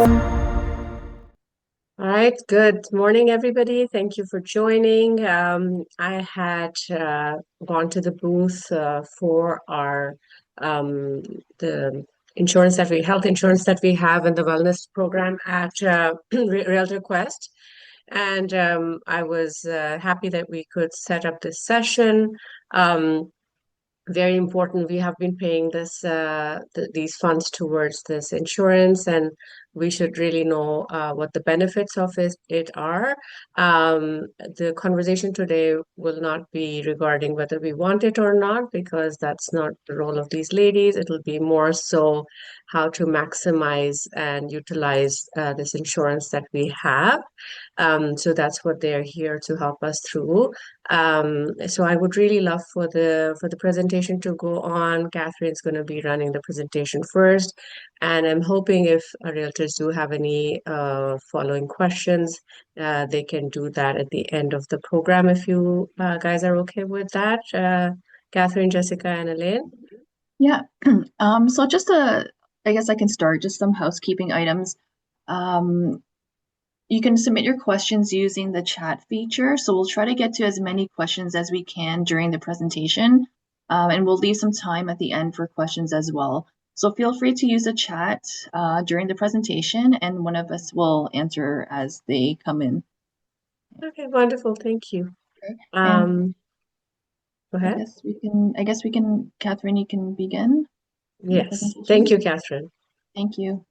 All right, good morning, everybody. Thank you for joining. I had gone to the booth for our the health insurance that we have in the wellness program at Realtor Quest, and I was happy that we could set up this session. Very important. We have been paying these funds towards this insurance, and we should really know what the benefits of it are. The conversation today will not be regarding whether we want it or not, because that's not the role of these ladies. It will be more so how to maximize and utilize this insurance that we have. So that's what they're here to help us through. So I would really love for the presentation to go on. Catherine's going to be running the presentation first, and I'm hoping if our realtors do have any following questions, they can do that at the end of the program. If you guys are okay with that, Catherine, Jessica, and Elaine. Yeah. So I guess I can start just some housekeeping items. Um, you can submit your questions using the chat feature. So we'll try to get to as many questions as we can during the presentation. And we'll leave some time at the end for questions as well. So feel free to use the chat during the presentation, and one of us will answer as they come in. Okay, wonderful. Thank you. Okay. And Um, Go ahead. Catherine, you can begin the Yes. Thank presentation. you, Catherine. Thank you.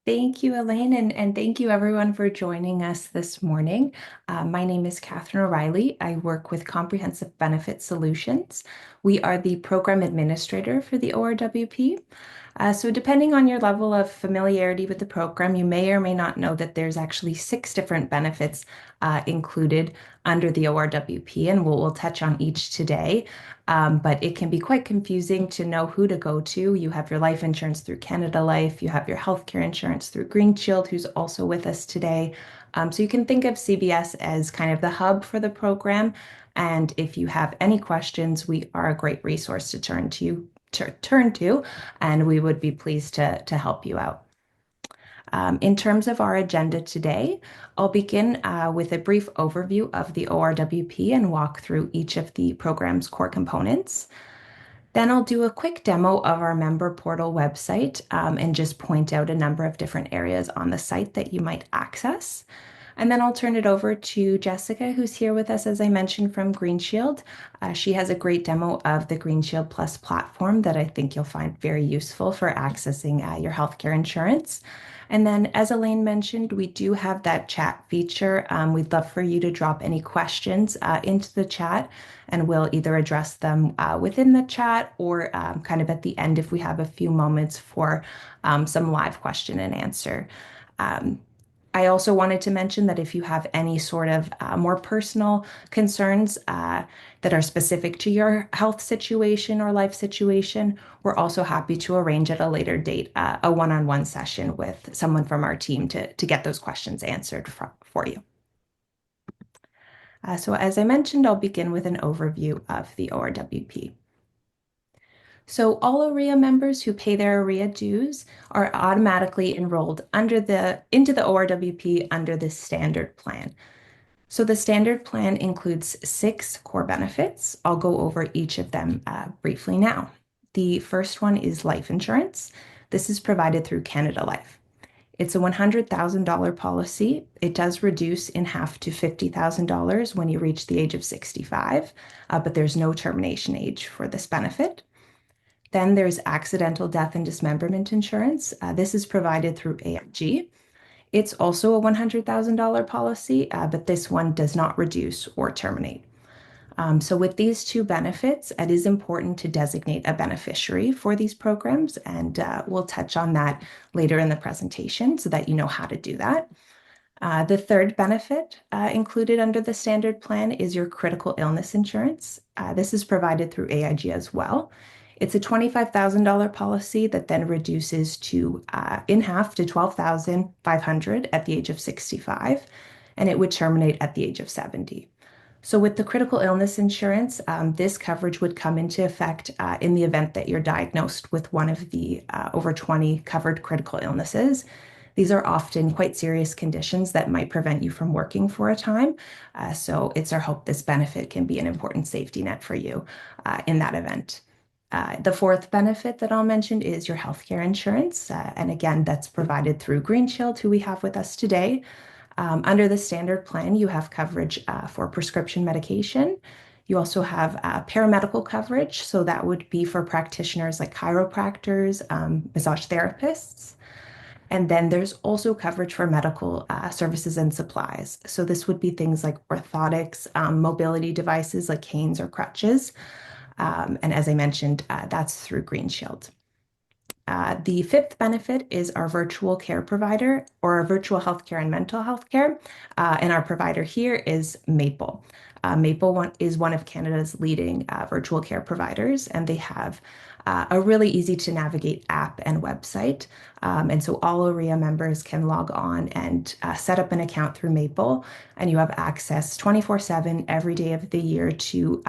Thank you, Elaine, and thank you everyone for joining us this morning. My name is Catherine O'Reilly. I work with Comprehensive Benefit Solutions. We are the program administrator for the ORWP. So depending on your level of familiarity with the program, you may or may not know that there's actually 6 different benefits included under the ORWP, and we'll touch on each today. But it can be quite confusing to know who to go to. You have your life insurance through Canada Life, you have your healthcare insurance through Green Shield, who's also with us today. So you can think of CBS as kind of the hub for the program. And if you have any questions, we are a great resource to turn to, and we would be pleased to help you out. In terms of our agenda today, I'll begin with a brief overview of the ORWP and walk through each of the program's core components. Then I'll do a quick demo of our member portal website and just point out a number of different areas on the site that you might access. And then I'll turn it over to Jessica, who's here with us, as I mentioned, from Green Shield. She has a great demo of the Green Shield Plus platform that I think you'll find very useful for accessing your healthcare insurance. And then, as Elaine mentioned, we do have that chat feature. We'd love for you to drop any questions into the chat, and we'll either address them within the chat or kind of at the end if we have a few moments for some live question and answer. I also wanted to mention that if you have any sort of more personal concerns that are specific to your health situation or life situation, we're also happy to arrange at a later date a one-on-one session with someone from our team to get those questions answered for you. So as I mentioned, I'll begin with an overview of the ORWP. So all OREA members who pay their OREA dues are automatically enrolled into the ORWP under the standard plan. So the standard plan includes 6 core benefits. I'll go over each of them briefly now. The first one is life insurance. This is provided through Canada Life. It's a $100,000 policy. It does reduce in half to $50,000 when you reach the age of 65, but there's no termination age for this benefit. Then there's accidental death and dismemberment insurance. This is provided through AIG. It's also a $100,000 policy, but this one does not reduce or terminate. So with these 2 benefits, it is important to designate a beneficiary for these programs, and we'll touch on that later in the presentation so that you know how to do that. The third benefit included under the standard plan is your critical illness insurance. This is provided through AIG as well. It's a $25,000 policy that then reduces to in half to $12,500 at the age of 65, and it would terminate at the age of 70. So with the critical illness insurance, this coverage would come into effect in the event that you're diagnosed with one of the over 20 covered critical illnesses. These are often quite serious conditions that might prevent you from working for a time. So it's our hope this benefit can be an important safety net for you in that event. The fourth benefit that I'll mention is your healthcare insurance. And again, that's provided through Green Shield, who we have with us today. Under the standard plan, you have coverage for prescription medication. You also have paramedical coverage. So that would be for practitioners like chiropractors, massage therapists. And then there's also coverage for medical services and supplies. So this would be things like orthotics, mobility devices like canes or crutches. And as I mentioned, that's through Green Shield. The fifth benefit is our virtual care provider or our virtual healthcare and mental health care. And our provider here is Maple. Maple is one of Canada's leading virtual care providers, and they have a really easy to navigate app and website. And so all OREA members can log on and set up an account through Maple, and you have access 24/7 every day of the year to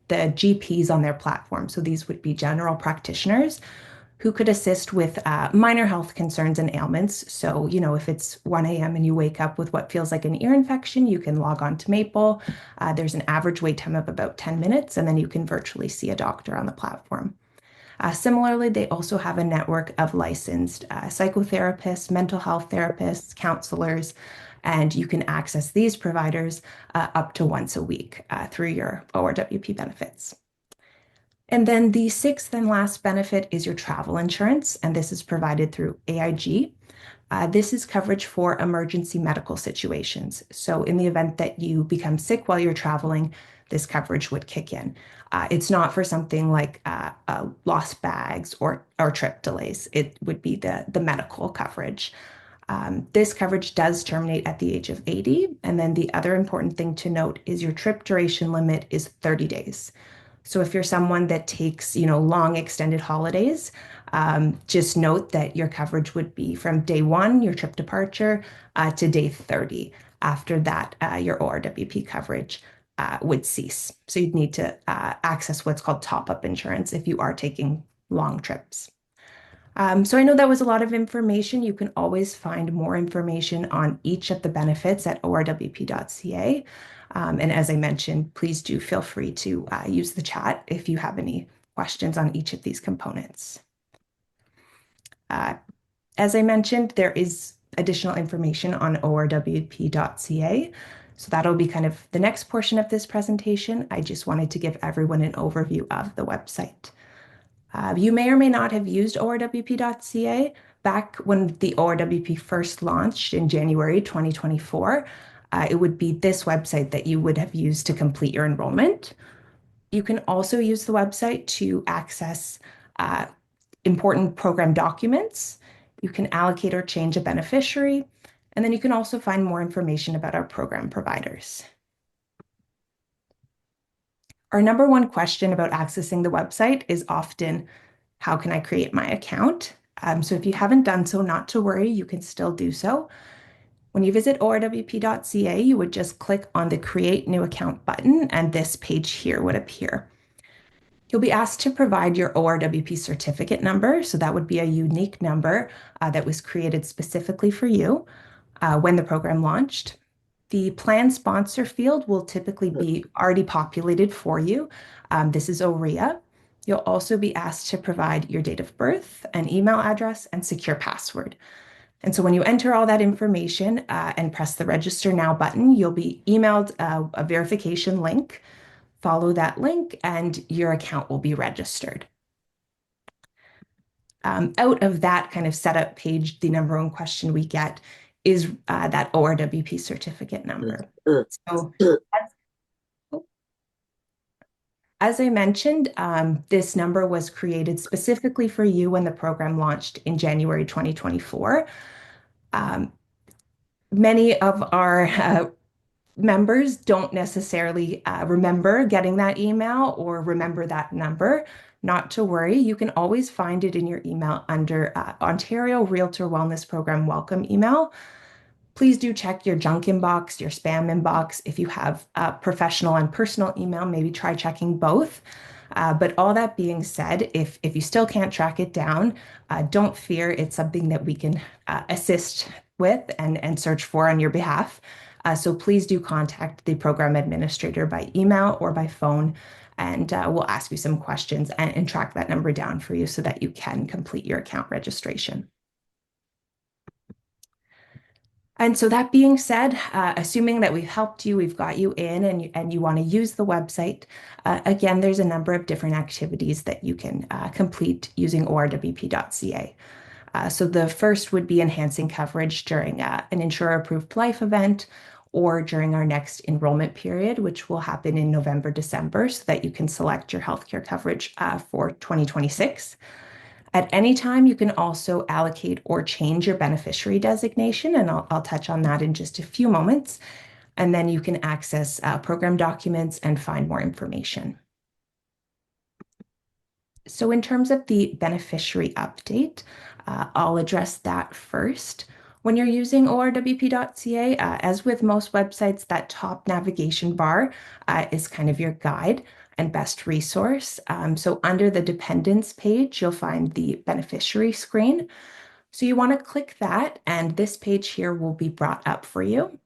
the GPs on their platform. So these would be general practitioners who could assist with minor health concerns and ailments. So, if it's 1 a.m. and you wake up with what feels like an ear infection, you can log on to Maple. There's an average wait time of about 10 minutes, and then you can virtually see a doctor on the platform. Similarly, they also have a network of licensed psychotherapists, mental health therapists, counselors, and you can access these providers up to once a week through your ORWP benefits. And then the sixth and last benefit is your travel insurance, and this is provided through AIG. This is coverage for emergency medical situations. So in the event that you become sick while you're traveling, this coverage would kick in. It's not for something like lost bags or trip delays. It would be the medical coverage. This coverage does terminate at the age of 80. And then the other important thing to note is your trip duration limit is 30 days. So if you're someone that takes, long extended holidays, just note that your coverage would be from day 1, your trip departure, to day 30. After that, your ORWP coverage would cease. So you'd need to access what's called top-up insurance if you are taking long trips. So I know that was a lot of information. You can always find more information on each of the benefits at orwp.ca. And as I mentioned, please do feel free to use the chat if you have any questions on each of these components. As I mentioned, there is additional information on orwp.ca. So that'll be kind of the next portion of this presentation. I just wanted to give everyone an overview of the website. You may or may not have used orwp.ca. Back when the ORWP first launched in January 2024, it would be this website that you would have used to complete your enrollment. You can also use the website to access important program documents. You can allocate or change a beneficiary, and then you can also find more information about our program providers. Our number one question about accessing the website is often, how can I create my account? So if you haven't done so, not to worry, you can still do so. When you visit orwp.ca, you would just click on the Create New Account button, and this page here would appear. You'll be asked to provide your ORWP certificate number, so that would be a unique number that was created specifically for you when the program launched. The plan sponsor field will typically be already populated for you. This is OREA. You'll also be asked to provide your date of birth, an email address, and secure password. And so when you enter all that information and press the Register Now button, you'll be emailed a verification link. Follow that link and your account will be registered. Out of that kind of setup page, the number one question we get is that ORWP certificate number. So as I mentioned, this number was created specifically for you when the program launched in January 2024. Many of our members don't necessarily remember getting that email or remember that number. Not to worry, you can always find it in your email under Ontario Realtor Wellness Program welcome email. Please do check your junk inbox, your spam inbox. If you have a professional and personal email, maybe try checking both. But all that being said, if you still can't track it down, don't fear. It's something that we can assist with and search for on your behalf. So please do contact the program administrator by email or by phone, and we'll ask you some questions and track that number down for you so that you can complete your account registration. And so that being said, assuming that we've helped you, we've got you in and you want to use the website, again, there's a number of different activities that you can complete using orwp.ca. So the first would be enhancing coverage during an insurer-approved life event or during our next enrollment period, which will happen in November, December, so that you can select your healthcare coverage for 2026. At any time, you can also allocate or change your beneficiary designation, and I'll touch on that in just a few moments. And then you can access program documents and find more information. So in terms of the beneficiary update, I'll address that first. When you're using orwp.ca, as with most websites, that top navigation bar is kind of your guide and best resource. So under the dependents page, you'll find the beneficiary screen. So you want to click that, and this page here will be brought up for you.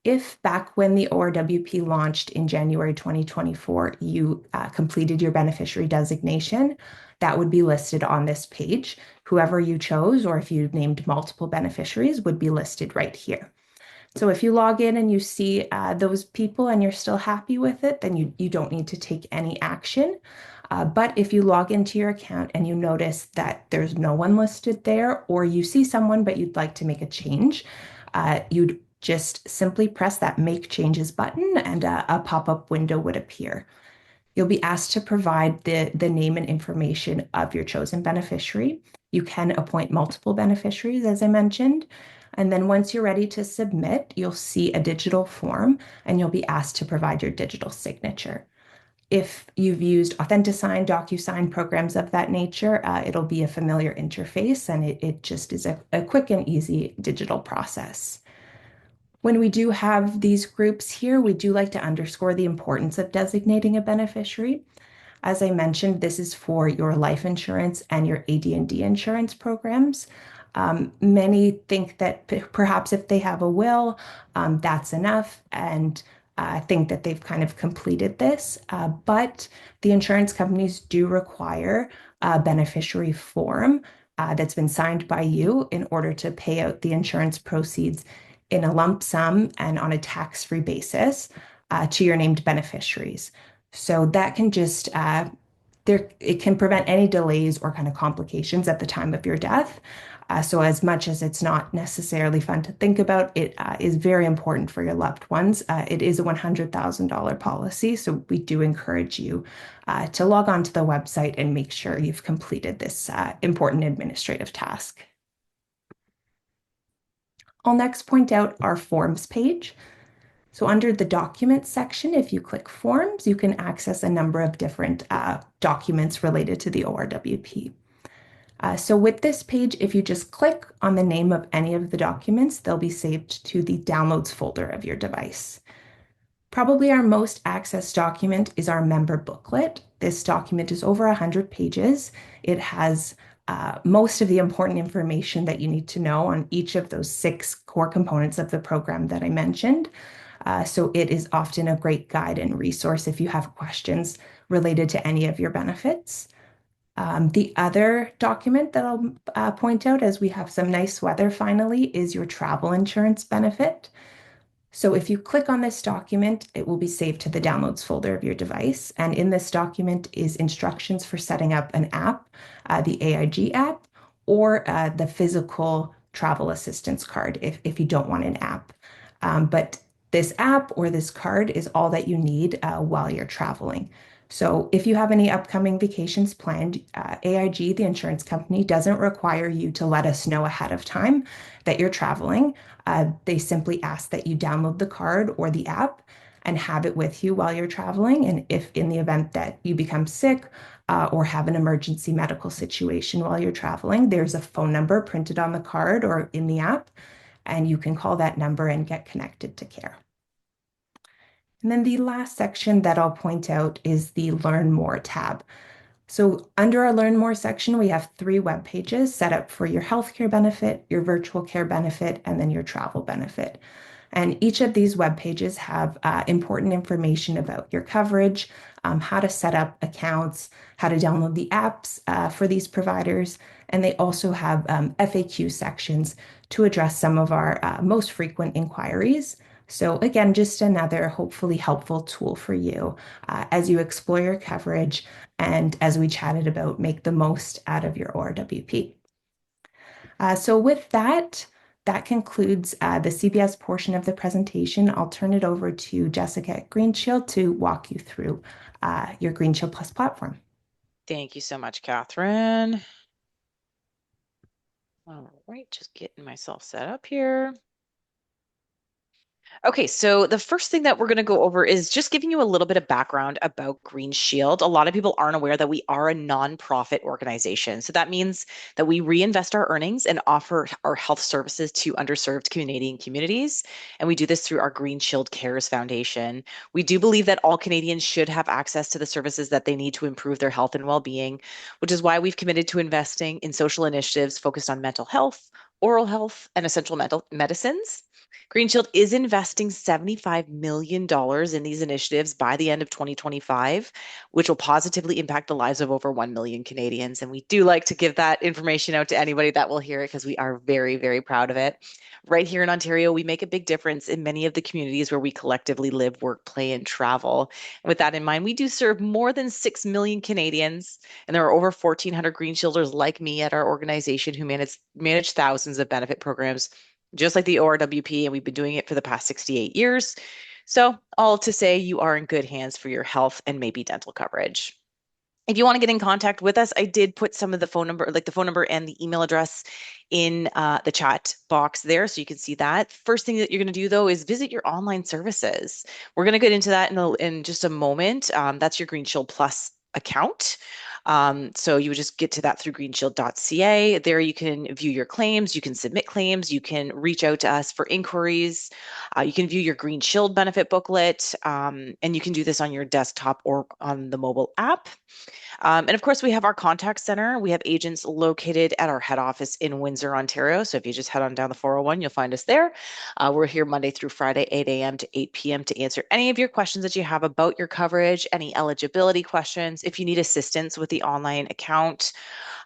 If back when the ORWP launched in January 2024, you completed your beneficiary designation, that would be listed on this page. Whoever you chose, or if you named multiple beneficiaries, would be listed right here. So if you log in and you see those people and you're still happy with it, then you don't need to take any action. But if you log into your account and you notice that there's no one listed there, or you see someone but you'd like to make a change, you'd just simply press that Make Changes button and a pop-up window would appear. You'll be asked to provide the name and information of your chosen beneficiary. You can appoint multiple beneficiaries, as I mentioned. And then once you're ready to submit, you'll see a digital form and you'll be asked to provide your digital signature. If you've used Authentisign, DocuSign, programs of that nature, it'll be a familiar interface and it just is a quick and easy digital process. When we do have these groups here, we do like to underscore the importance of designating a beneficiary. As I mentioned, this is for your life insurance and your AD&D insurance programs. Many think that perhaps if they have a will, that's enough, and think that they've kind of completed this. But the insurance companies do require a beneficiary form that's been signed by you in order to pay out the insurance proceeds in a lump sum and on a tax-free basis to your named beneficiaries. So that can just, it can prevent any delays or kind of complications at the time of your death. So as much as it's not necessarily fun to think about, it is very important for your loved ones. It is a $100,000 policy, so we do encourage you to log on to the website and make sure you've completed this important administrative task. I'll next point out our forms page. So under the documents section, if you click forms, you can access a number of different documents related to the ORWP. So with this page, if you just click on the name of any of the documents, they'll be saved to the downloads folder of your device. Probably our most accessed document is our member booklet. This document is over 100 pages. It has most of the important information that you need to know on each of those 6 core components of the program that I mentioned. So it is often a great guide and resource if you have questions related to any of your benefits. The other document that I'll point out as we have some nice weather finally is your travel insurance benefit. So if you click on this document, it will be saved to the downloads folder of your device. And in this document is instructions for setting up an app, the AIG app, or the physical travel assistance card if you don't want an app. But this app or this card is all that you need while you're traveling. So if you have any upcoming vacations planned, AIG, the insurance company, doesn't require you to let us know ahead of time that you're traveling. They simply ask that you download the card or the app and have it with you while you're traveling. And if in the event that you become sick or have an emergency medical situation while you're traveling, there's a phone number printed on the card or in the app, and you can call that number and get connected to care. And then the last section that I'll point out is the Learn More tab. So under our Learn More section, we have 3 web pages set up for your healthcare benefit, your virtual care benefit, and then your travel benefit. And each of these web pages have important information about your coverage, how to set up accounts, how to download the apps for these providers. And they also have FAQ sections to address some of our most frequent inquiries. So again, just another hopefully helpful tool for you as you explore your coverage and as we chatted about, make the most out of your ORWP. So with that, that concludes the CBS portion of the presentation. I'll turn it over to Jessica at GreenShield to walk you through your GreenShield Plus platform. Thank you so much, Catherine. All right, just getting myself set up here. Okay, so the first thing that we're going to go over is just giving you a little bit of background about Green Shield. A lot of people aren't aware that we are a nonprofit organization. So that means that we reinvest our earnings and offer our health services to underserved Canadian communities. And we do this through our Green Shield Cares Foundation. We do believe that all Canadians should have access to the services that they need to improve their health and well-being, which is why we've committed to investing in social initiatives focused on mental health, oral health, and essential medicines. GreenShield is investing $75 million in these initiatives by the end of 2025, which will positively impact the lives of over 1 million Canadians. And we do like to give that information out to anybody that will hear it because we are very, very proud of it. Right here in Ontario, we make a big difference in many of the communities where we collectively live, work, play, and travel. And with that in mind, we do serve more than 6 million Canadians, and there are over 1,400 Green Shielders like me at our organization who manage thousands of benefit programs just like the ORWP, and we've been doing it for the past 68 years. So all to say you are in good hands for your health and maybe dental coverage. If you want to get in contact with us, I did put some of the phone number, like the phone number and the email address in the chat box there, so you can see that. First thing that you're going to do, though, is visit your online services. We're going to get into that in just a moment. That's your Green Shield Plus account. So you would just get to that through greenshield.ca. There you can view your claims, you can submit claims, you can reach out to us for inquiries, you can view your Green Shield benefit booklet, and you can do this on your desktop or on the mobile app. And of course, we have our contact center. We have agents located at our head office in Windsor, Ontario. So if you just head on down the 401, you'll find us there. We're here Monday through Friday, 8 a.m. to 8 p.m. to answer any of your questions that you have about your coverage, any eligibility questions. If you need assistance with the online account,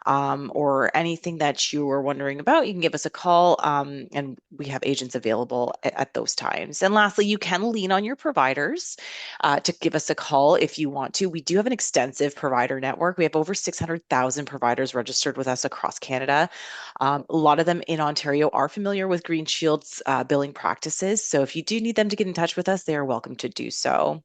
or anything that you are wondering about, you can give us a call, and we have agents available at those times. And lastly, you can lean on your providers to give us a call if you want to. We do have an extensive provider network. We have over 600,000 providers registered with us across Canada. A lot of them in Ontario are familiar with Green Shield's billing practices. So if you do need them to get in touch with us, they are welcome to do so.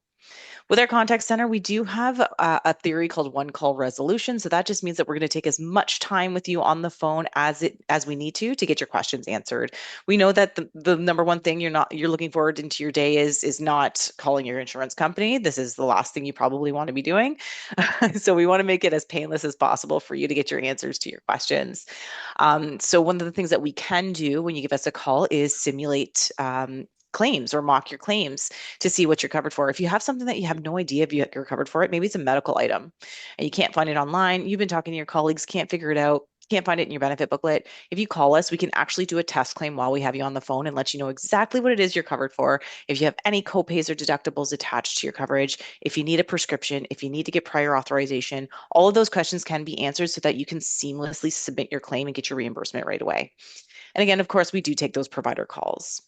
With our contact center, we do have a theory called one call resolution. So that just means that we're going to take as much time with you on the phone as we need to get your questions answered. We know that the number one thing you're looking forward into your day is not calling your insurance company. This is the last thing you probably want to be doing. So we want to make it as painless as possible for you to get your answers to your questions. So one of the things that we can do when you give us a call is simulate claims or mock your claims to see what you're covered for. If you have something that you have no idea if you're covered for it, maybe it's a medical item and you can't find it online, you've been talking to your colleagues, can't figure it out, can't find it in your benefit booklet. If you call us, we can actually do a test claim while we have you on the phone and let you know exactly what it is you're covered for. If you have any copays or deductibles attached to your coverage, if you need a prescription, if you need to get prior authorization, all of those questions can be answered so that you can seamlessly submit your claim and get your reimbursement right away. And again, of course, we do take those provider calls.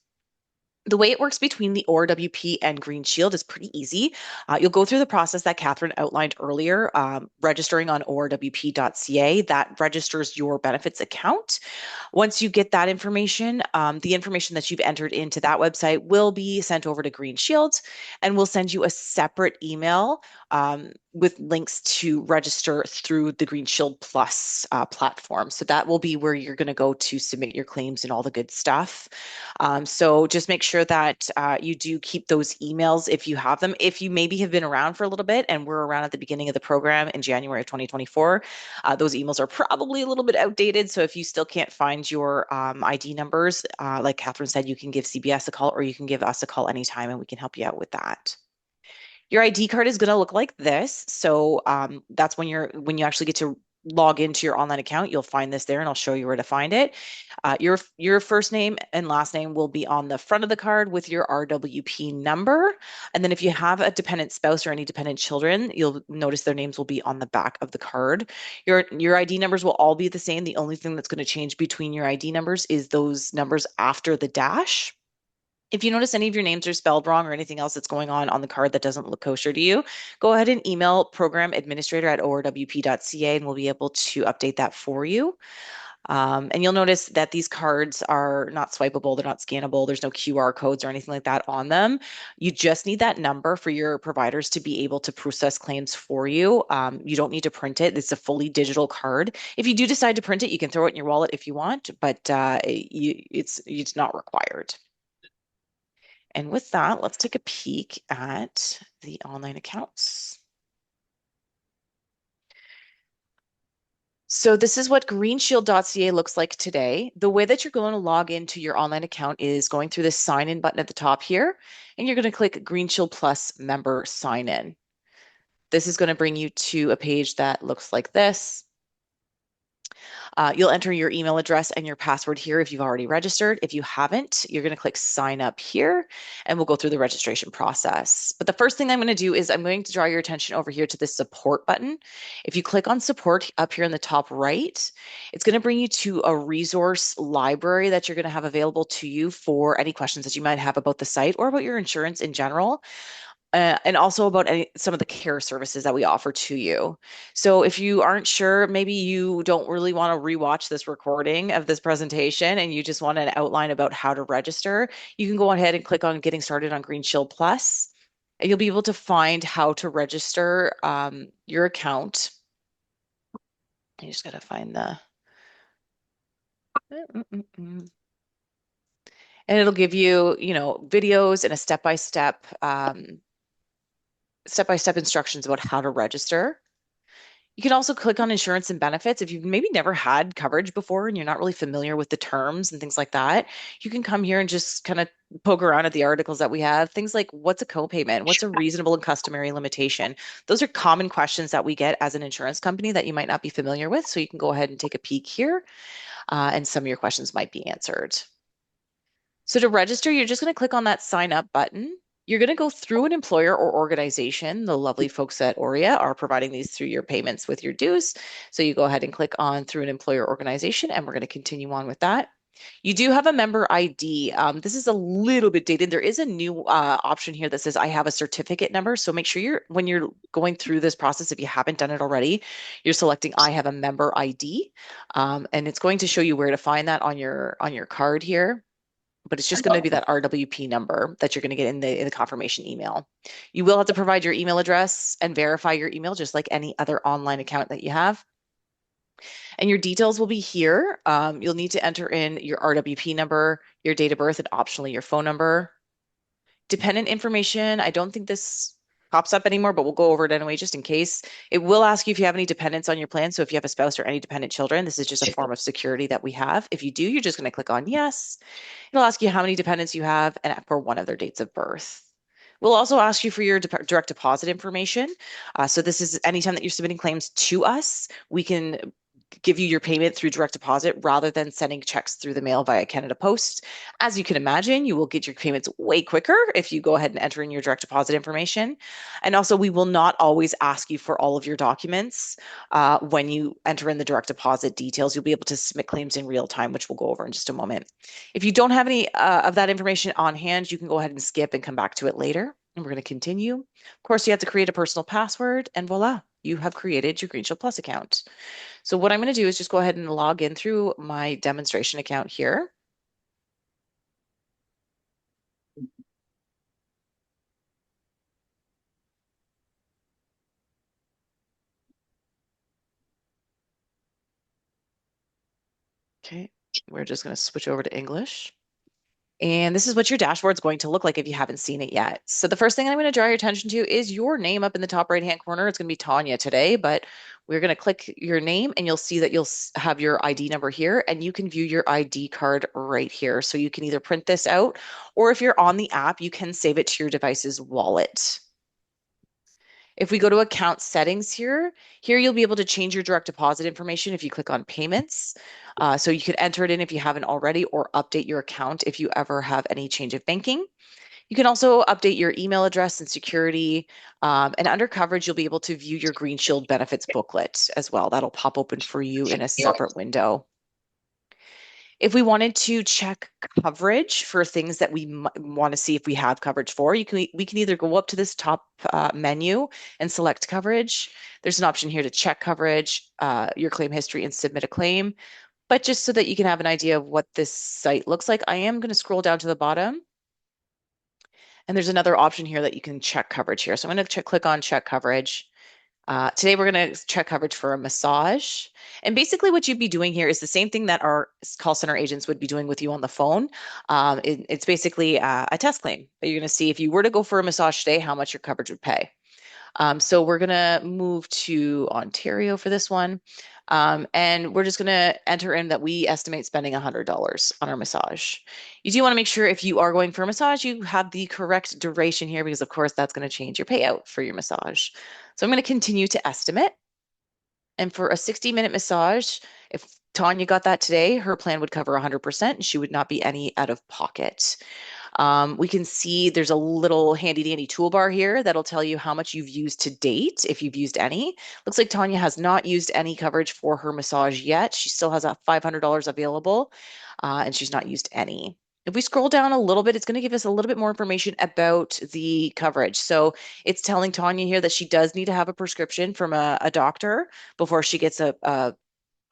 The way it works between the ORWP and Green Shield is pretty easy. You'll go through the process that Catherine outlined earlier, registering on orwp.ca. That registers your benefits account. Once you get that information, the information that you've entered into that website will be sent over to Green Shield, and we'll send you a separate email with links to register through the Green Shield Plus platform. So that will be where you're going to go to submit your claims and all the good stuff. So just make sure that you do keep those emails if you have them. If you maybe have been around for a little bit and were around at the beginning of the program in January of 2024, those emails are probably a little bit outdated. So if you still can't find your ID numbers, like Catherine said, you can give CBS a call or you can give us a call anytime and we can help you out with that. Your ID card is going to look like this. So that's when you actually get to log into your online account, you'll find this there, and I'll show you where to find it. Your first name and last name will be on the front of the card with your RWP number. And then if you have a dependent spouse or any dependent children, you'll notice their names will be on the back of the card. Your ID numbers will all be the same. The only thing that's going to change between your ID numbers is those numbers after the dash. If you notice any of your names are spelled wrong or anything else that's going on the card that doesn't look kosher to you, go ahead and email programadministrator@orwp.ca and we'll be able to update that for you. And you'll notice that these cards are not swipeable, they're not scannable, there's no QR codes or anything like that on them. You just need that number for your providers to be able to process claims for you. You don't need to print it. It's a fully digital card. If you do decide to print it, you can throw it in your wallet if you want, but it's not required. And with that, let's take a peek at the online accounts. So this is what greenshield.ca looks like today. The way that you're going to log into your online account is going through the sign in button at the top here, and you're going to click Greenshield Plus member sign in. This is going to bring you to a page that looks like this. You'll enter your email address and your password here if you've already registered. If you haven't, you're going to click sign up here and we'll go through the registration process. But the first thing I'm going to do is I'm going to draw your attention over here to the support button. If you click on support up here in the top right, it's going to bring you to a resource library that you're going to have available to you for any questions that you might have about the site or about your insurance in general. And also about some of the care services that we offer to you. So if you aren't sure, maybe you don't really want to rewatch this recording of this presentation and you just want an outline about how to register, you can go ahead and click on Getting Started on Green Shield Plus, and you'll be able to find how to register your account. You just got to find the... And it'll give you, videos and a step-by-step instructions about how to register. You can also click on insurance and benefits. If you've maybe never had coverage before and you're not really familiar with the terms and things like that, you can come here and just kind of poke around at the articles that we have. Things like, what's a copayment? What's a reasonable and customary limitation? Those are common questions that we get as an insurance company that you might not be familiar with. So you can go ahead and take a peek here and some of your questions might be answered. So to register, you're just going to click on that sign up button. You're going to go through an employer or organization. The lovely folks at ORIA are providing these through your payments with your dues. So you go ahead and click on through an employer organization, and we're going to continue on with that. You do have a member ID. This is a little bit dated. There is a new option here that says I have a certificate number. So make sure when you're going through this process, if you haven't done it already, you're selecting I have a member ID. And it's going to show you where to find that on your card here. But it's just going to be that RWP number that you're going to get in the confirmation email. You will have to provide your email address and verify your email just like any other online account that you have. And your details will be here. You'll need to enter in your RWP number, your date of birth, and optionally your phone number. Dependent information, I don't think this pops up anymore, but we'll go over it anyway, just in case. It will ask you if you have any dependents on your plan. So if you have a spouse or any dependent children, this is just a form of security that we have. If you do, you're just going to click on yes. It'll ask you how many dependents you have and for one of their dates of birth. We'll also ask you for your direct deposit information. So this is anytime that you're submitting claims to us, we can give you your payment through direct deposit rather than sending checks through the mail via Canada Post. As you can imagine, you will get your payments way quicker if you go ahead and enter in your direct deposit information. And also, we will not always ask you for all of your documents. When you enter in the direct deposit details, you'll be able to submit claims in real time, which we'll go over in just a moment. If you don't have any of that information on hand, you can go ahead and skip and come back to it later. And we're going to continue. Of course, you have to create a personal password, and voila, you have created your Greenshield Plus account. So what I'm going to do is just go ahead and log in through my demonstration account here. Okay, we're just going to switch over to English. And this is what your dashboard is going to look like if you haven't seen it yet. So the first thing I'm going to draw your attention to is your name up in the top right-hand corner. It's going to be Tanya today, but we're going to click your name and you'll see that you'll have your ID number here and you can view your ID card right here. So you can either print this out or if you're on the app, you can save it to your device's wallet. If we go to account settings here you'll be able to change your direct deposit information if you click on payments. So you could enter it in if you haven't already, or update your account if you ever have any change of banking. You can also update your email address and security. And under coverage, you'll be able to view your Green Shield benefits booklet as well. That'll pop open for you in a separate window. If we wanted to check coverage for things that we want to see if we have coverage for, we can either go up to this top menu and select coverage. There's an option here to check coverage, your claim history, and submit a claim. But just so that you can have an idea of what this site looks like, I am going to scroll down to the bottom. And there's another option here that you can check coverage here. So I'm going to click on check coverage. Today, we're going to check coverage for a massage. And basically what you'd be doing here is the same thing that our call center agents would be doing with you on the phone. It's basically a test claim. You're going to see if you were to go for a massage today, how much your coverage would pay. So we're going to move to Ontario for this one. And we're just going to enter in that we estimate spending $100 on our massage. You do want to make sure if you are going for a massage, you have the correct duration here, because of course that's going to change your payout for your massage. So I'm going to continue to estimate. And for a 60-minute massage, if Tanya got that today, her plan would cover 100% and she would not be any out of pocket. We can see there's a little handy dandy toolbar here that'll tell you how much you've used to date, if you've used any. Looks like Tanya has not used any coverage for her massage yet. She still has a $500 available, and she's not used any. If we scroll down a little bit, it's going to give us a little bit more information about the coverage. So it's telling Tanya here that she does need to have a prescription from a doctor before she gets a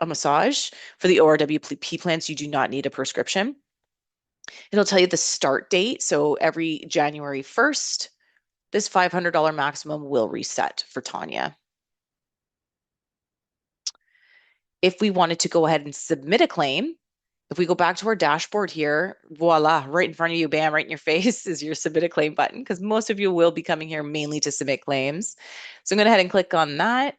massage. For the ORWP plans, you do not need a prescription. It'll tell you the start date. So every January 1st, this $500 maximum will reset for Tanya. If we wanted to go ahead and submit a claim, if we go back to our dashboard here, voila, right in front of you, bam, right in your face is your submit a claim button, because most of you will be coming here mainly to submit claims. So I'm going to go ahead and click on that.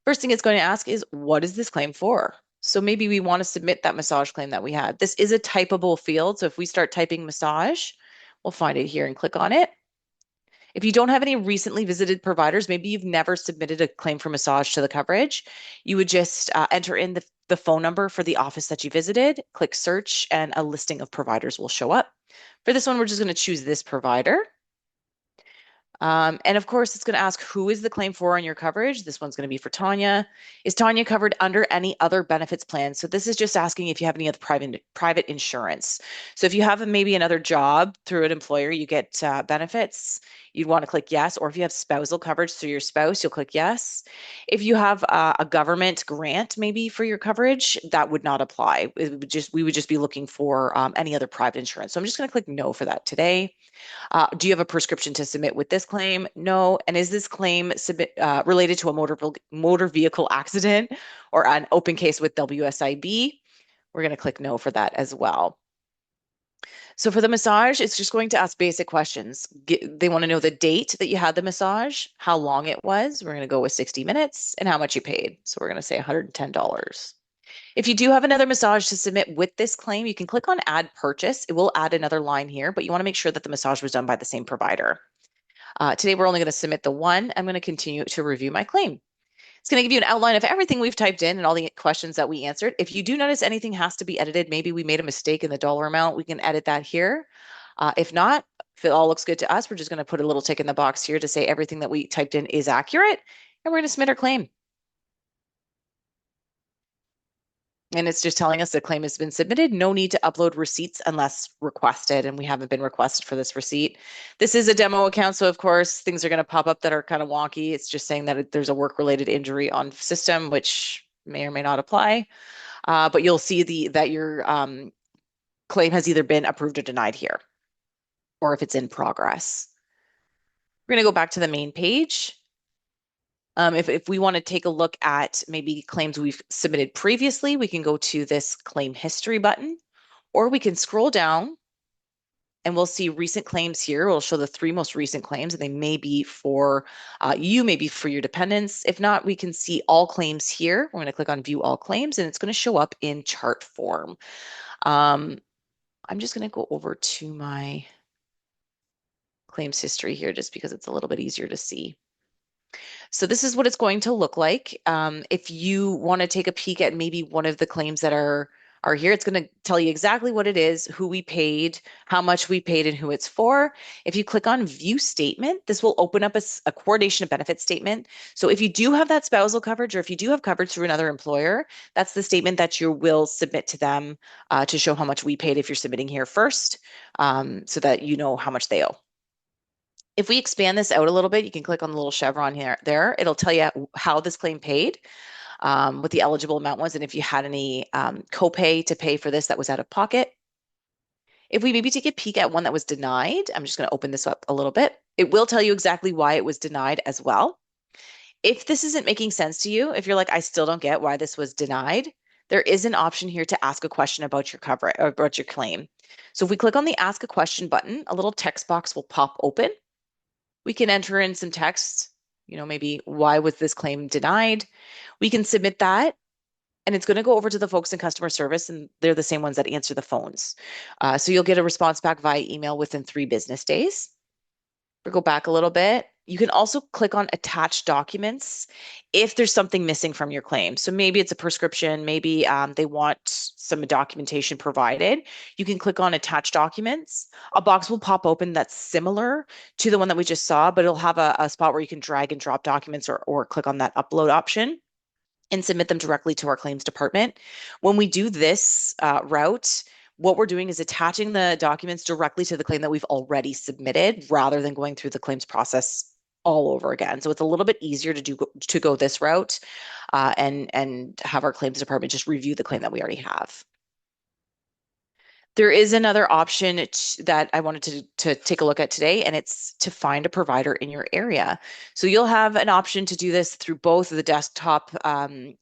First thing it's going to ask is, what is this claim for? So maybe we want to submit that massage claim that we had. This is a typable field. So if we start typing massage, we'll find it here and click on it. If you don't have any recently visited providers, maybe you've never submitted a claim for massage to the coverage, you would just enter in the phone number for the office that you visited, click search, and a listing of providers will show up. For this one, we're just going to choose this provider. And of course, it's going to ask, who is the claim for on your coverage? This one's going to be for Tanya. Is Tanya covered under any other benefits plan? So this is just asking if you have any other private insurance. So if you have maybe another job through an employer, you get benefits, you'd want to click yes. Or if you have spousal coverage through your spouse, you'll click yes. If you have a government grant maybe for your coverage, that would not apply. We would just be looking for any other private insurance. So I'm just going to click no for that today. Do you have a prescription to submit with this claim? No. And is this claim related to a motor vehicle accident or an open case with WSIB? We're going to click no for that as well. So for the massage, it's just going to ask basic questions. They want to know the date that you had the massage, how long it was. We're going to go with 60 minutes, and how much you paid. So we're going to say $110. If you do have another massage to submit with this claim, you can click on Add Purchase. It will add another line here, but you want to make sure that the massage was done by the same provider. Today, we're only going to submit the one. I'm going to continue to review my claim. It's going to give you an outline of everything we've typed in and all the questions that we answered. If you do notice anything has to be edited, maybe we made a mistake in the dollar amount, we can edit that here. If not, if it all looks good to us, we're just going to put a little tick in the box here to say everything that we typed in is accurate, and we're going to submit our claim. And it's just telling us the claim has been submitted. No need to upload receipts unless requested, and we haven't been requested for this receipt. This is a demo account, so of course things are going to pop up that are kind of wonky. It's just saying that there's a work-related injury on system, which may or may not apply. But you'll see that your claim has either been approved or denied here, or if it's in progress. We're going to go back to the main page. If we want to take a look at maybe claims we've submitted previously, we can go to this claim history button, or we can scroll down and we'll see recent claims here. We'll show the 3 most recent claims, and they may be for you, maybe for your dependents. If not, we can see all claims here. We're going to click on view all claims, and it's going to show up in chart form. I'm just going to go over to my claims history here just because it's a little bit easier to see. So this is what it's going to look like. If you want to take a peek at maybe one of the claims that are here, it's going to tell you exactly what it is, who we paid, how much we paid, and who it's for. If you click on View Statement, this will open up a coordination of benefits statement. So if you do have that spousal coverage, or if you do have coverage through another employer, that's the statement that you will submit to them to show how much we paid if you're submitting here first, so that you know how much they owe. If we expand this out a little bit, you can click on the little chevron here. There, it'll tell you how this claim paid, what the eligible amount was, and if you had any copay to pay for this that was out of pocket. If we maybe take a peek at one that was denied, I'm just going to open this up a little bit. It will tell you exactly why it was denied as well. If this isn't making sense to you, if you're like, I still don't get why this was denied, there is an option here to ask a question about your coverage or about your claim. So if we click on the Ask a Question button, a little text box will pop open. We can enter in some text, maybe why was this claim denied? We can submit that, and it's going to go over to the folks in customer service, and they're the same ones that answer the phones. So you'll get a response back via email within 3 business days. We'll go back a little bit. You can also click on attach documents if there's something missing from your claim. So maybe it's a prescription, maybe they want some documentation provided. You can click on attach documents. A box will pop open that's similar to the one that we just saw, but it'll have a spot where you can drag and drop documents or click on that upload option and submit them directly to our claims department. When we do this route, what we're doing is attaching the documents directly to the claim that we've already submitted rather than going through the claims process all over again. So it's a little bit easier to go this route and have our claims department just review the claim that we already have. There is another option that I wanted to take a look at today, and it's to find a provider in your area. So you'll have an option to do this through both the desktop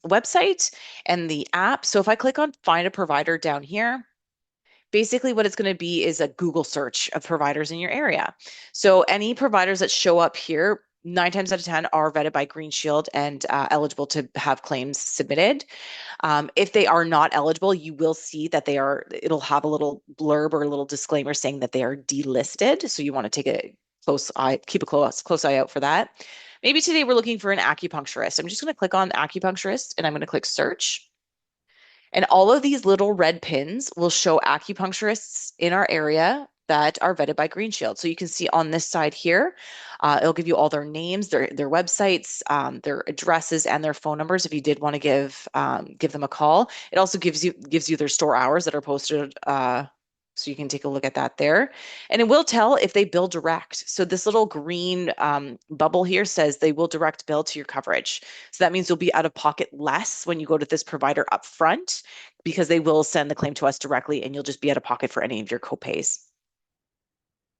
website and the app. So if I click on Find a Provider down here, basically what it's going to be is a Google search of providers in your area. So any providers that show up here, 9 times out of 10 are vetted by Green Shield and eligible to have claims submitted. If they are not eligible, you will see that it'll have a little blurb or a little disclaimer saying that they are delisted. So you want to take a close eye, keep a close eye out for that. Maybe today we're looking for an acupuncturist. I'm just going to click on acupuncturist and I'm going to click search. And all of these little red pins will show acupuncturists in our area that are vetted by Green Shield. So you can see on this side here, it'll give you all their names, their websites, their addresses, and their phone numbers if you did want to give them a call. It also gives you their store hours that are posted. So you can take a look at that there. And it will tell if they bill direct. So this little green bubble here says they will direct bill to your coverage. So that means you'll be out of pocket less when you go to this provider up front because they will send the claim to us directly and you'll just be out of pocket for any of your copays.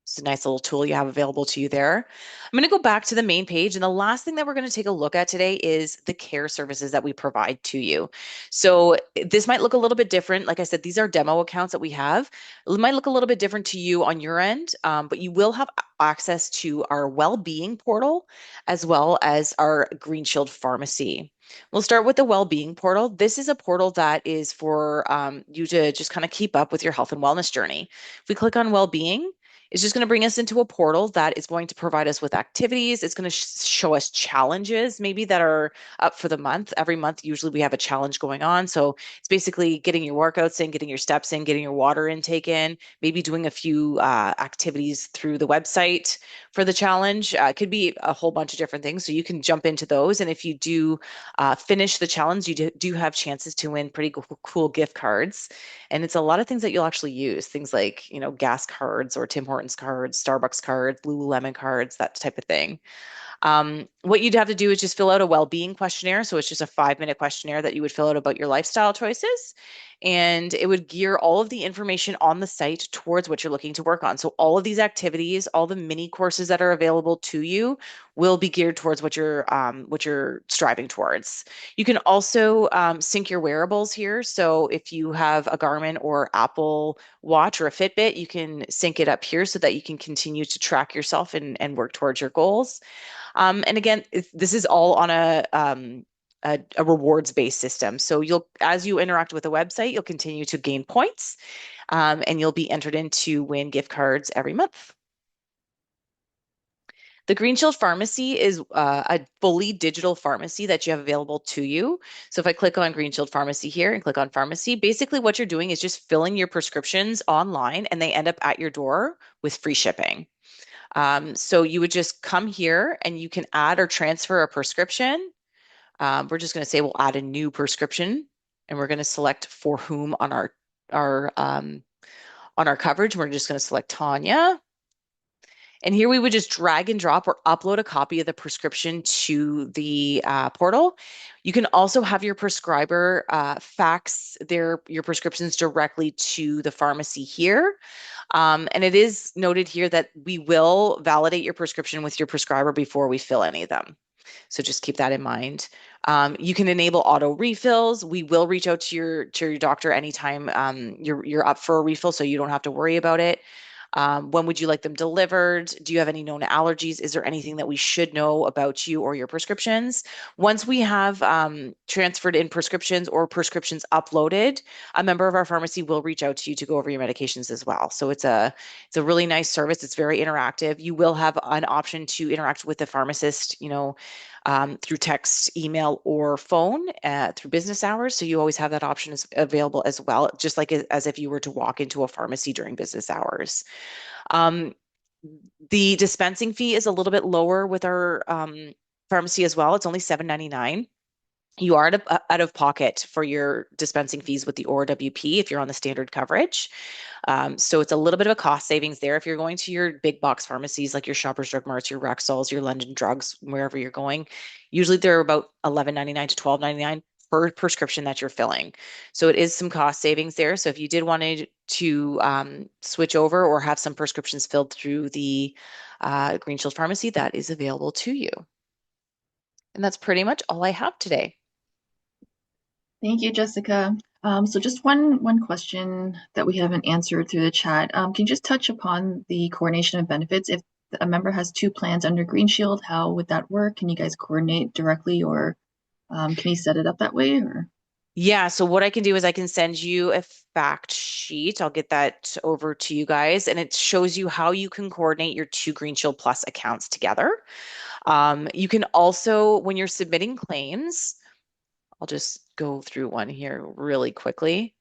It's a nice little tool you have available to you there. I'm going to go back to the main page. And the last thing that we're going to take a look at today is the care services that we provide to you. So this might look a little bit different. Like I said, these are demo accounts that we have. It might look a little bit different to you on your end, but you will have access to our well-being portal as well as our Green Shield pharmacy. We'll start with the well-being portal. This is a portal that is for you to just kind of keep up with your health and wellness journey. If we click on well-being, it's just going to bring us into a portal that is going to provide us with activities. It's going to show us challenges maybe that are up for the month. Every month, usually we have a challenge going on. So it's basically getting your workouts in, getting your steps in, getting your water intake in, maybe doing a few activities through the website for the challenge. It could be a whole bunch of different things. So you can jump into those. And if you do finish the challenge, you do have chances to win pretty cool gift cards. And it's a lot of things that you'll actually use, things like, gas cards or Tim Hortons cards, Starbucks cards, Lululemon cards, that type of thing. What you'd have to do is just fill out a well-being questionnaire. So it's just a 5-minute questionnaire that you would fill out about your lifestyle choices. And it would gear all of the information on the site towards what you're looking to work on. So all of these activities, all the mini courses that are available to you will be geared towards what you're striving towards. You can also sync your wearables here. So if you have a Garmin or Apple Watch or a Fitbit, you can sync it up here so that you can continue to track yourself and work towards your goals. And again, this is all on a rewards-based system. So as you interact with the website, you'll continue to gain points, and you'll be entered in to win gift cards every month. The Green Shield Pharmacy is a fully digital pharmacy that you have available to you. So if I click on Green Shield Pharmacy here and click on pharmacy, basically what you're doing is just filling your prescriptions online and they end up at your door with free shipping. So you would just come here and you can add or transfer a prescription. We're just going to say we'll add a new prescription and we're going to select for whom on our coverage. We're just going to select Tanya. And here we would just drag and drop or upload a copy of the prescription to the portal. You can also have your prescriber fax your prescriptions directly to the pharmacy here. And it is noted here that we will validate your prescription with your prescriber before we fill any of them. So just keep that in mind. You can enable auto refills. We will reach out to your doctor anytime you're up for a refill, so you don't have to worry about it. When would you like them delivered? Do you have any known allergies? Is there anything that we should know about you or your prescriptions? Once we have transferred in prescriptions or prescriptions uploaded, a member of our pharmacy will reach out to you to go over your medications as well. So it's a really nice service. It's very interactive. You will have an option to interact with the pharmacist, through text, email, or phone through business hours. So you always have that option available as well, just like as if you were to walk into a pharmacy during business hours. The dispensing fee is a little bit lower with our pharmacy as well. It's only $7.99. You are out of pocket for your dispensing fees with the ORWP if you're on the standard coverage. So it's a little bit of a cost savings there. If you're going to your big box pharmacies like your Shoppers Drug Marts, your Rexalls, your London Drugs, wherever you're going, usually they're about $11.99 to $12.99 per prescription that you're filling. So it is some cost savings there. So if you did want to switch over or have some prescriptions filled through the Green Shield Pharmacy, that is available to you. And that's pretty much all I have today. Thank you, Jessica. So just one question that we haven't answered through the chat. Can you just touch upon the coordination of benefits? If a member has two plans under Green Shield, how would that work? Can you guys coordinate directly, or can you set it up that way? Or yeah, so what I can do is I can send you a fact sheet. I'll get that over to you guys, and it shows you how you can coordinate your two Green Shield Plus accounts together. You can also, when you're submitting claims, I'll just go through one here really quickly.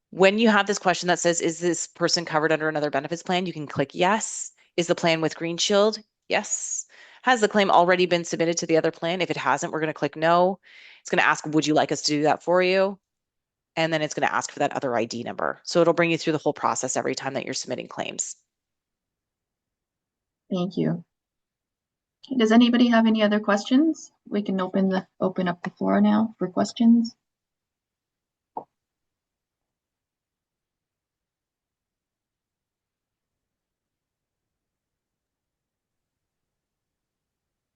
When you have this question that says, is this person covered under another benefits plan? You can click yes. Is the plan with Green Shield? Yes. Has the claim already been submitted to the other plan? If it hasn't, we're going to click no. It's going to ask, would you like us to do that for you? And then it's going to ask for that other ID number. So it'll bring you through the whole process every time that you're submitting claims. thank you. Does anybody have any other questions? We can open up the floor now for questions.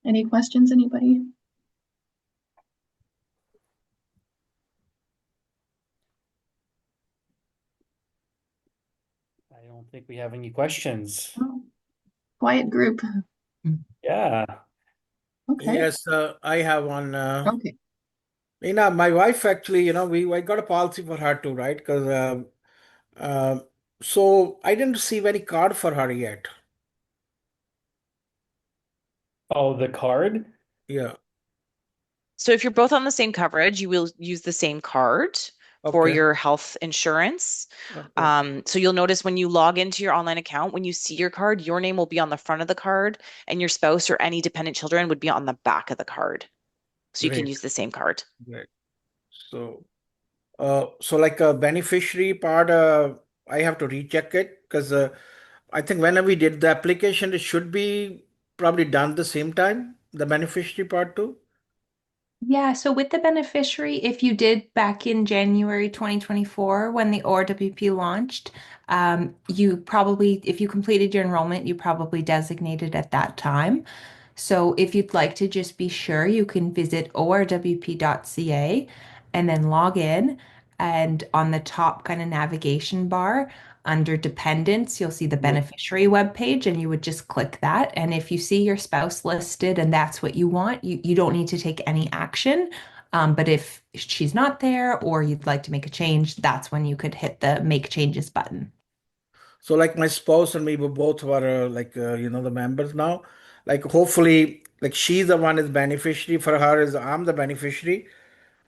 Any questions, anybody? I don't think we have any questions. Oh, quiet group. Yeah. Okay. Yes, I have one. Okay. My wife actually, I got a policy for her too, right? Because so I didn't receive any card for her yet. Oh, the card? Yeah. So if you're both on the same coverage, you will use the same card for Okay. your health insurance. Okay. So you'll notice when you log into your online account, when you see your card, your name will be on the front of the card and your spouse or any dependent children would be on the back of the card. So you can Great. use the same card. Great. So, so like a beneficiary part, I have to recheck it because I think whenever we did the application, it should be probably done the same time, the beneficiary part too. Yeah, so with the beneficiary, if you did back in January 2024 when the ORWP launched, you probably, if you completed your enrollment, you probably designated at that time. So if you'd like to just be sure, you can visit orwp.ca and then log in. And on the top kind of navigation bar, under dependents, you'll see the Yeah. beneficiary webpage, and you would just click that. And if you see your spouse listed and that's what you want, you don't need to take any action. But if she's not there or you'd like to make a change, that's when you could hit the make changes button. So like my spouse and me, we both were the members now. Like hopefully, like she's the one is beneficiary. For her is I'm the beneficiary.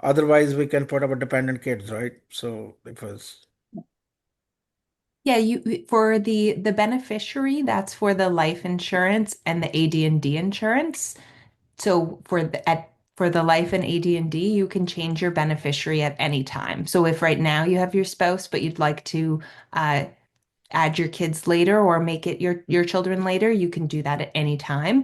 Otherwise, we can put our dependent kids, right? So it was. Yeah, you for the beneficiary, that's for the life insurance and the AD&D insurance. So for the life and AD&D, you can change your beneficiary at any time. So if right now you have your spouse, but you'd like to uh, add your kids later or make it your children later, you can do that at any time.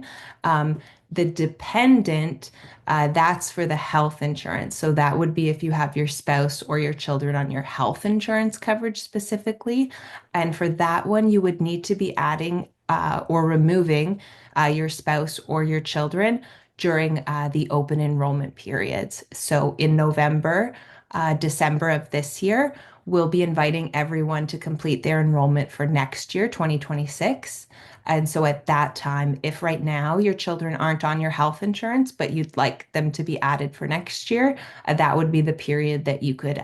The dependent, that's for the health insurance. So that would be if you have your spouse or your children on your health insurance coverage specifically. And for that one, you would need to be adding or removing your spouse or your children during the open enrollment periods. So in November, December of this year, we'll be inviting everyone to complete their enrollment for next year, 2026. And so at that time, if right now your children aren't on your health insurance, but you'd like them to be added for next year, that would be the period that you could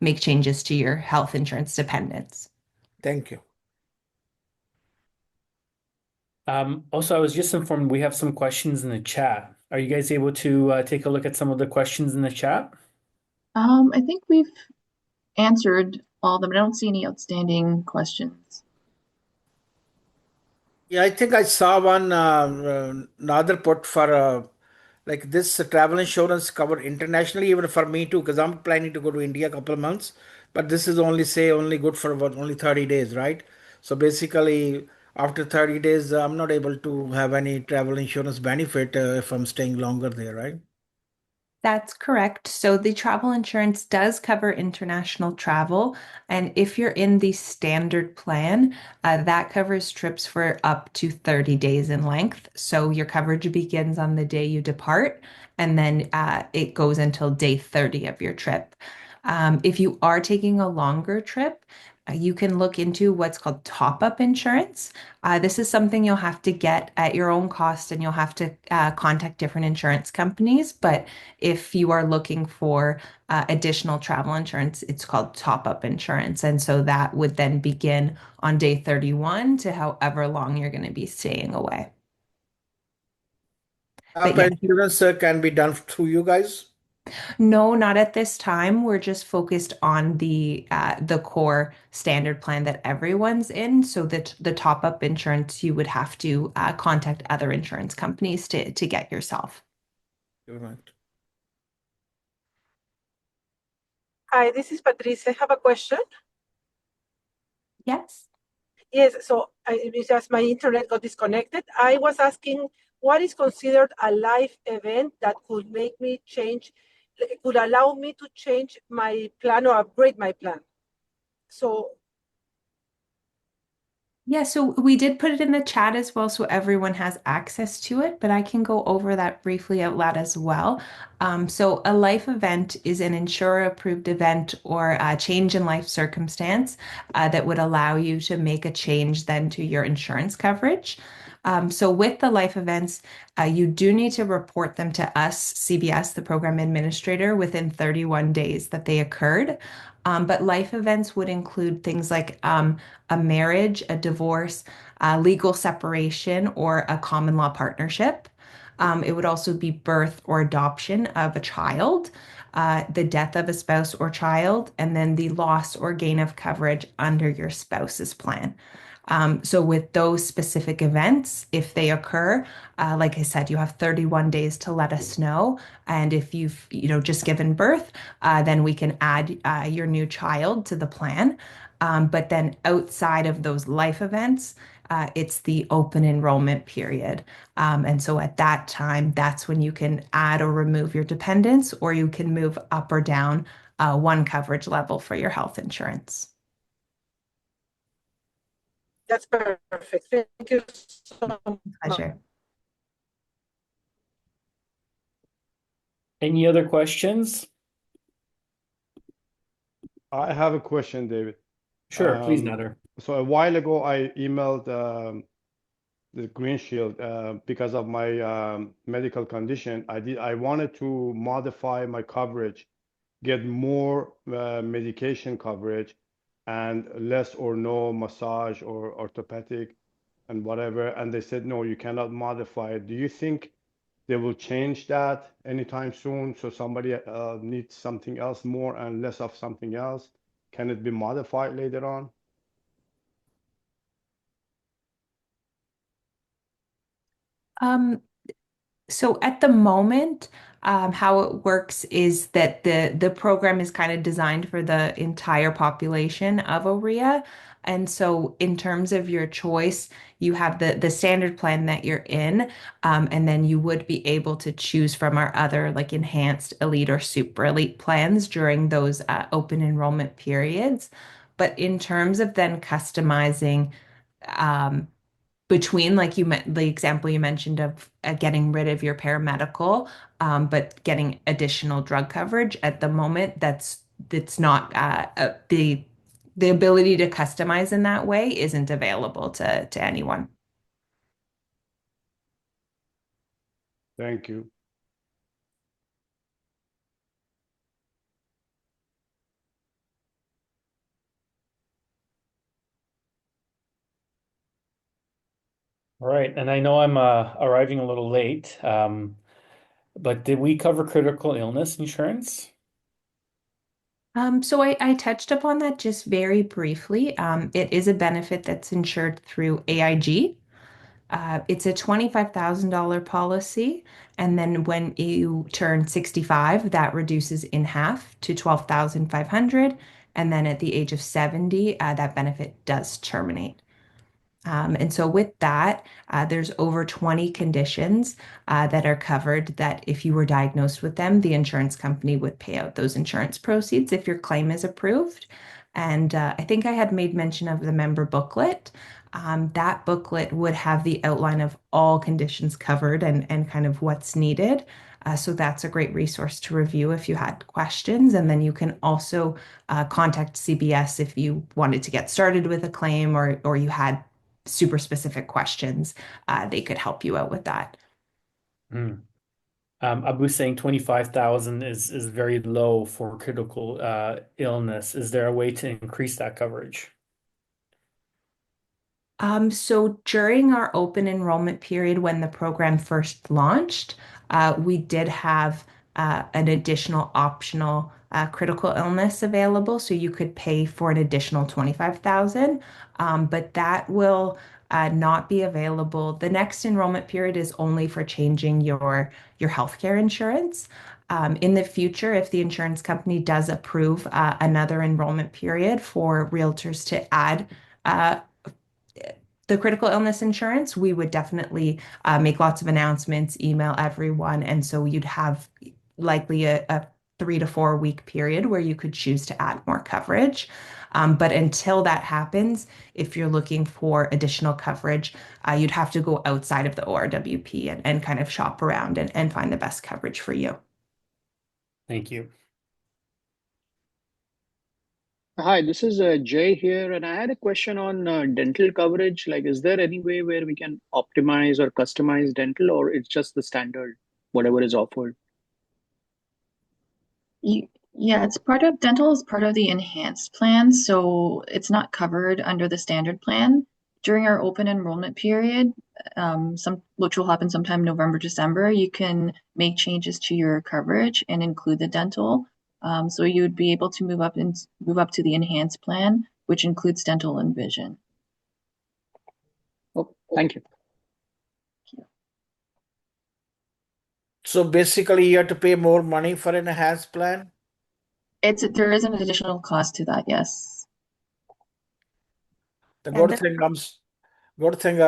make changes to your health insurance dependents. Thank you. Also, I was just informed we have some questions in the chat. Are you guys able to take a look at some of the questions in the chat? I think we've answered all of them. I don't see any outstanding questions. Yeah, I think I saw one another put for like this travel insurance covered internationally, even for me too, because I'm planning to go to India a couple of months. But this is only good for only 30 days, right? So basically, after 30 days, I'm not able to have any travel insurance benefit if I'm staying longer there, right? That's correct. So the travel insurance does cover international travel. And if you're in the standard plan, that covers trips for up to 30 days in length. So your coverage begins on the day you depart, and then it goes until day 30 of your trip. If you are taking a longer trip, you can look into what's called top-up insurance. This is something you'll have to get at your own cost, and you'll have to contact different insurance companies. But if you are looking for additional travel insurance, it's called top-up insurance. And so that would then begin on day 31 to however long you're going to be staying away. But yeah, Insurance can be done through you guys. no, not at this time. We're just focused on the core standard plan that everyone's in. So that the top-up insurance, you would have to contact other insurance companies to get yourself. Right. Hi, this is Patricia. I have a question. Yes. Yes, so because my internet got disconnected, I was asking what is considered a life event that could make me change, could allow me to change my plan or upgrade my plan. So Yeah, so we did put it in the chat as well, so everyone has access to it, but I can go over that briefly out loud as well. So a life event is an insurer-approved event or a change in life circumstance that would allow you to make a change then to your insurance coverage. So with the life events, you do need to report them to us, CBS, the program administrator, within 31 days that they occurred. But life events would include things like a marriage, a divorce, legal separation, or a common law partnership. It would also be birth or adoption of a child, the death of a spouse or child, and then the loss or gain of coverage under your spouse's plan. So with those specific events, if they occur, like I said, you have 31 days to let us know. And if you've, just given birth, then we can add your new child to the plan. But then outside of those life events, it's the open enrollment period. And so at that time, that's when you can add or remove your dependents, or you can move up or down one coverage level for your health insurance. that's perfect. Thank you so much. Pleasure. Any other questions? I have a question, David. Sure, please, Nader. So a while ago, I emailed the Green Shield because of my medical condition. I wanted to modify my coverage, get more medication coverage, and less or no massage or orthopedic and whatever. And they said, no, you cannot modify it. Do you think they will change that anytime soon? So somebody needs something else more and less of something else. Can it be modified later on? So at the moment, how it works is that the program is kind of designed for the entire population of OREA. And so in terms of your choice, you have the standard plan that you're in, and then you would be able to choose from our other like enhanced elite or super elite plans during those open enrollment periods. But in terms of then customizing, um, between like you meant the example you mentioned of getting rid of your paramedical, but getting additional drug coverage at the moment, that's not the ability to customize in that way isn't available to anyone. Thank you. All right, and I know I'm arriving a little late, but did we cover critical illness insurance? So I touched upon that just very briefly. It is a benefit that's insured through AIG. It's a $25,000 policy, and then when you turn 65, that reduces in half to 12,500, and then at the age of 70, that benefit does terminate. And so with that, there's over 20 conditions that are covered that if you were diagnosed with them, the insurance company would pay out those insurance proceeds if your claim is approved. And I think I had made mention of the member booklet. That booklet would have the outline of all conditions covered and kind of what's needed. So that's a great resource to review if you had questions. And then you can also contact CBS if you wanted to get started with a claim or you had super specific questions. They could help you out with that. Abu's saying 25,000 is very low for critical illness. Is there a way to increase that coverage? So during our open enrollment period when the program first launched, we did have an additional optional critical illness available. So you could pay for an additional 25,000, but that will not be available. The next enrollment period is only for changing your healthcare insurance. In the future, if the insurance company does approve another enrollment period for realtors to add the critical illness insurance, we would definitely make lots of announcements, email everyone. And so you'd have likely a 3 to 4 week period where you could choose to add more coverage. But until that happens, if you're looking for additional coverage, you'd have to go outside of the ORWP and kind of shop around and find the best coverage for you. Thank you. Hi, this is Jay here, and I had a question on dental coverage. Like, is there any way where we can optimize or customize dental, or it's just the standard, whatever is offered? Yeah, it's part of dental is part of the enhanced plan, so it's not covered under the standard plan. During our open enrollment period, which will happen sometime November, December, you can make changes to your coverage and include the dental. So you would be able to move up to the enhanced plan, which includes dental and vision. Oh, thank you. So basically, you have to pay more money for an enhanced plan? There is an additional cost to that, yes. The good thing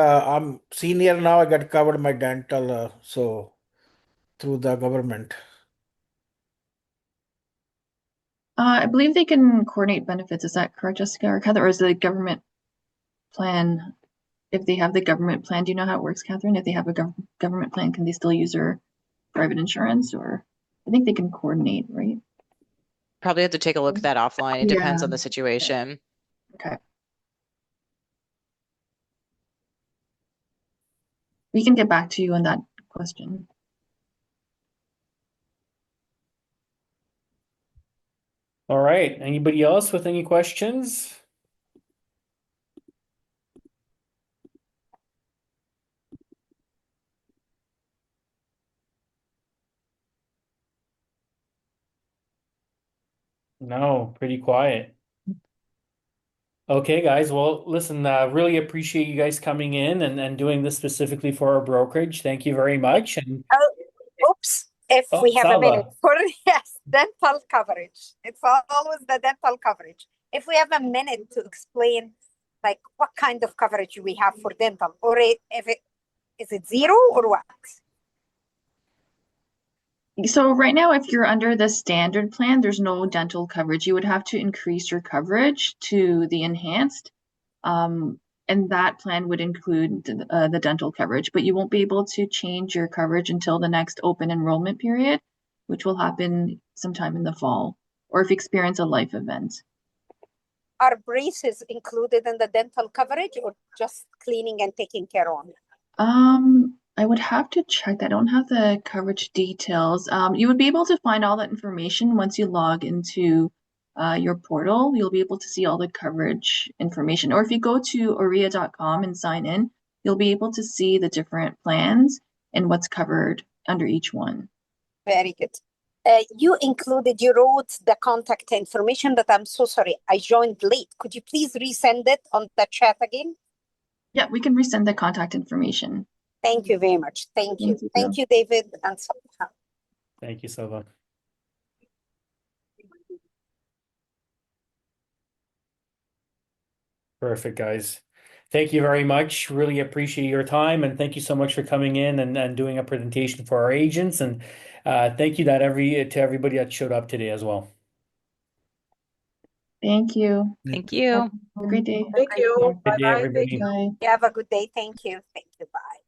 I'm senior now. I got covered my dental, so through the government. I believe they can coordinate benefits. Is that correct, Jessica or Catherine? Or is the government plan, if they have the government plan, do you know how it works, Catherine? If they have a government plan, can they still use their private insurance? Or I think they can coordinate, right? Probably have to take a look at that offline. It depends on the situation. Okay. We can get back to you on that question. All right. Anybody else with any questions? No, pretty quiet. Okay, guys. Well, listen, really appreciate you guys coming in and doing this specifically for our brokerage. Thank you very much. And Oops, if oh, we have a minute Saba. for yes, dental coverage. It's always the dental coverage. If we have a minute to explain like what kind of coverage we have for dental, or if it is it zero or what? So right now, if you're under the standard plan, there's no dental coverage. You would have to increase your coverage to the enhanced. And that plan would include the dental coverage, but you won't be able to change your coverage until the next open enrollment period, which will happen sometime in the fall, or if you experience a life event. Are braces included in the dental coverage or just cleaning and taking care of? I would have to check. I don't have the coverage details. You would be able to find all that information once you log into your portal. You'll be able to see all the coverage information. Or if you go to orea.com and sign in, you'll be able to see the different plans and what's covered under each one. Very good. You included, you wrote the contact information, but I'm so sorry, I joined late. Could you please resend it on the chat again? Yeah, we can resend the contact information. Thank you very much. Thank you. Thank you, David and Sabiha. Thank you, Saba. Perfect, guys. Thank you very much. Really appreciate your time, and thank you so much for coming in and doing a presentation for our agents. And thank you to everybody that showed up today as well. Thank you. Thank you. Have a great day. Thank you. Good day, Bye-bye. everybody. Thank you. Bye. You have a good day. Thank you. Thank you. Bye.